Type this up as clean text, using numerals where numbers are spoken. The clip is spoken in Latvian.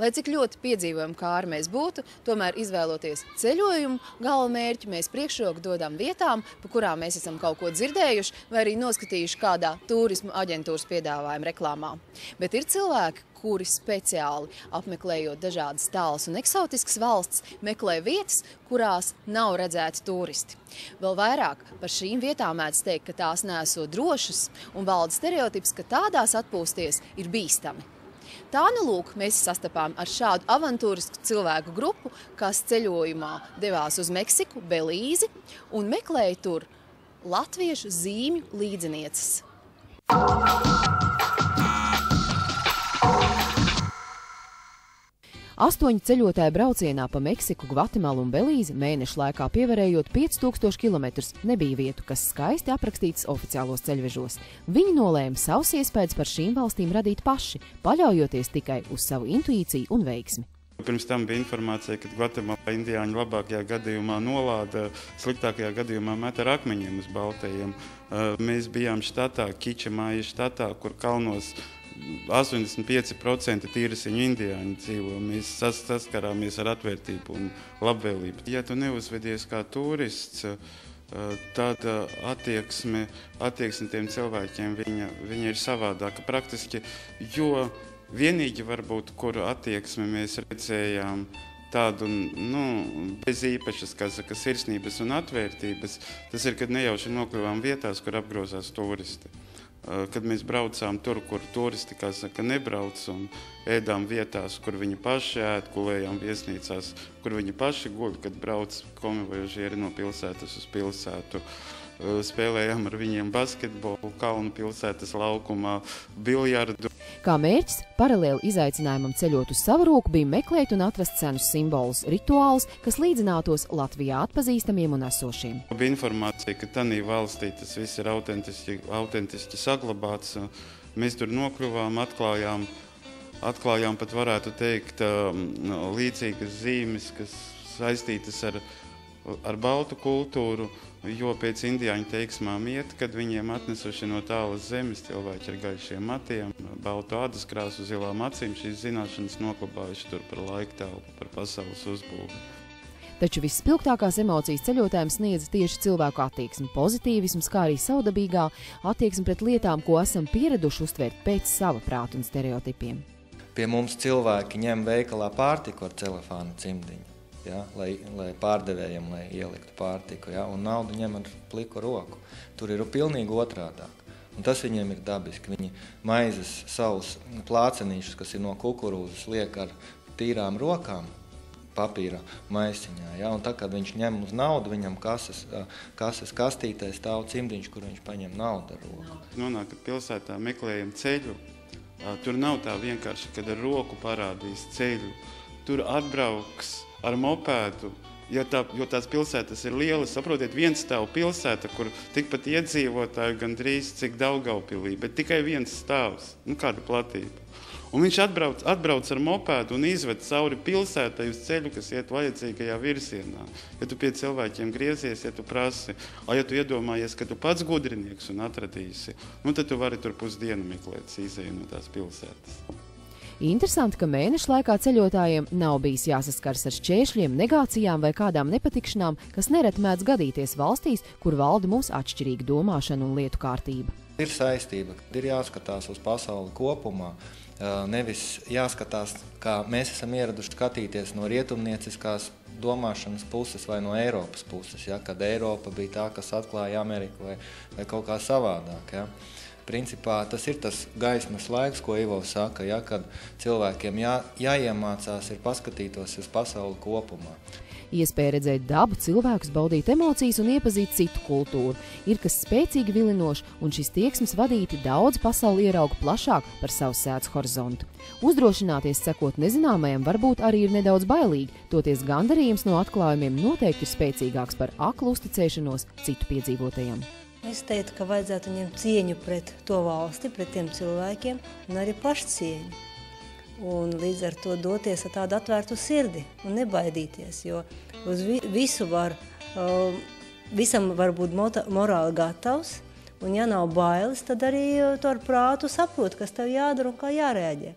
Lai cik ļoti piedzīvojumu kāri mēs būtu, tomēr izvēloties ceļojumu galamērķi, mēs priekšroku dodam vietām, pa kurām mēs esam kaut ko dzirdējuši vai arī noskatījuši kādā turismu aģentūras piedāvājuma reklāmā. Bet ir cilvēki, kuri speciāli apmeklējot dažādas tālas un eksotiskas valsts, meklē vietas, kurās nav redzēti turisti. Vēl vairāk par šīm vietām mēdz teikt, ka tās neesot drošas un valda stereotips, ka tādās atpūsties ir bīstami. Tā nu lūk, mēs sastapām ar šādu avantūrisku cilvēku grupu, kas ceļojumā devās uz Meksiku, Belīzi un meklēja tur latviešu zīmju līdzinieces. 8 ceļotāju braucienā pa Meksiku, Gvatemalu un Belīzi mēnešu laikā pievarējot 5000 km nebija vietu, kas skaisti aprakstītas oficiālos ceļvežos. Viņi nolēma savus iespējas par šīm valstīm radīt paši, paļaujoties tikai uz savu intuīciju un veiksmi. Pirms tam bija informācija, ka Gvatemalā indiāņi labākajā gadījumā nolāda, sliktākajā gadījumā met ar akmeņiem uz baltajiem. Mēs bijām štatā, Kičemāja štatā, kur kalnos 85% tīrasiņu indiāņi dzīvo. Mēs saskarāmies ar atvērtību un labvēlību. Ja tu neuzvedies kā turists, tad attieksme tiem cilvēkiem viņa ir savādāka praktiski, jo vienīgi varbūt, kuru attieksmi mēs redzējām tādu, bez īpašas, kā saka, sirsnības un atvērtības, tas ir, kad nejauši nokļuvām vietās, kur apgrozās turisti. Kad mēs braucām tur, kur turisti, kā saka, nebrauc un ēdām vietās, kur viņi paši ēd, gulējām viesnīcās, kur viņi paši guļ, kad brauc komivojažieri no pilsētas uz pilsētu. Spēlējām ar viņiem basketbolu, kalnu pilsētas laukumā, biljardu. Kā mērķis, paralēli izaicinājumam ceļot uz savu roku, bija meklēt un atrast senus simbolus, rituālus, kas līdzinātos Latvijā atpazīstamiem un esošiem. Bija informācija, ka tanī valstī tas viss ir autentiski saglabāts. Mēs tur nokļuvām, atklājām pat varētu teikt līdzīgas zīmes, kas saistītas ar baltu kultūru, jo pēc indiāņu teiksmām iet, kad viņiem atnesuši no tālas zemes cilvēki ar gaišiem matiem, baltu ādas krāsu, zilām acīm, šīs zināšanas noklabājuši tur par laika telpu, par pasaules uzbūvi. Taču visspilgtākās emocijas ceļotājiem sniedza tieši cilvēku attieksmi, pozitīvisms, kā arī savdabīgā attieksme pret lietām, ko esam pieraduši uztvērt pēc sava prāta un stereotipiem. Pie mums cilvēki ņem veikalā pārtiku ar celofāna cimdiņu. Ja, lai pārdevējiem, lai ieliktu pārtiku, ja, un naudu ņem ar pliku roku. Tur ir pilnīgi otrādāk. Un tas viņiem ir dabiski. Viņi maizes savus plācenīšus, kas ir no kukurūzas, liek ar tīrām rokām papīra maisiņā. Ja, un tā, kad viņš ņem uz naudu, viņam kases kastītē stāv cimdiņš, kur viņš paņem naudu ar roku. Nonākat pilsētā, meklējam ceļu. Tur nav tā vienkārši, kad ar roku parādīs ceļu. Tur atbrauks ar mopēdu, jo tās pilsētas ir lielas. Saprotiet, viens stāv pilsēta, kur tikpat iedzīvotāju gandrīz cik Daugavpilī, bet tikai viens stāvs, kāda platība. Un viņš atbrauc ar mopēdu un izved cauri pilsētai uz ceļu, kas iet vajadzīgajā virsienā. Ja tu pie cilvēkiem griezies, ja tu prasi, ja tu iedomājies, ka tu pats gudrinieks un atradīsi, tad tu vari tur pusdienu meklēt izēju no tās pilsētas. Interesanti, ka mēnešu laikā ceļotājiem nav bijis jāsaskars ar šķēršļiem, negācijām vai kādām nepatikšanām, kas nereti mēdz gadīties valstīs, kur valda mums atšķirīga domāšana un lietu kārtība. Ir saistība, kad ir jāskatās uz pasauli kopumā, nevis jāskatās, kā mēs esam ieraduši skatīties no rietumnieciskās domāšanas puses vai no Eiropas puses, ja, kad Eiropa bija tā, kas atklāja Ameriku vai kaut kā savādāk. Ja. Principā tas ir tas gaismas laiks, ko Ivo saka, ja, kad cilvēkiem jāiemācās ir paskatītos uz pasauli kopumā. Iespēja redzēt dabu, cilvēkus, baudīt emocijas un iepazīt citu kultūru. Ir kas spēcīgi vilinoši, un šis tieksmes vadīti daudz pasauli ierauga plašāk par savu sēdz horizontu. Uzdrošināties sekot nezināmajam varbūt arī ir nedaudz bailīgi, toties gandarījums no atklājumiem noteikti ir spēcīgāks par aklu uzticēšanos citu piedzīvotajam. Es teiktu, ka vajadzētu ņemt cieņu pret to valsti, pret tiem cilvēkiem un arī pašcieņu. Un līdz ar to doties ar tādu atvērtu sirdi un nebaidīties, jo uz visam var būt morāli gatavs, un ja nav bailes, tad arī to ar prātu saprot, kas tev jādara un kā jārēģē.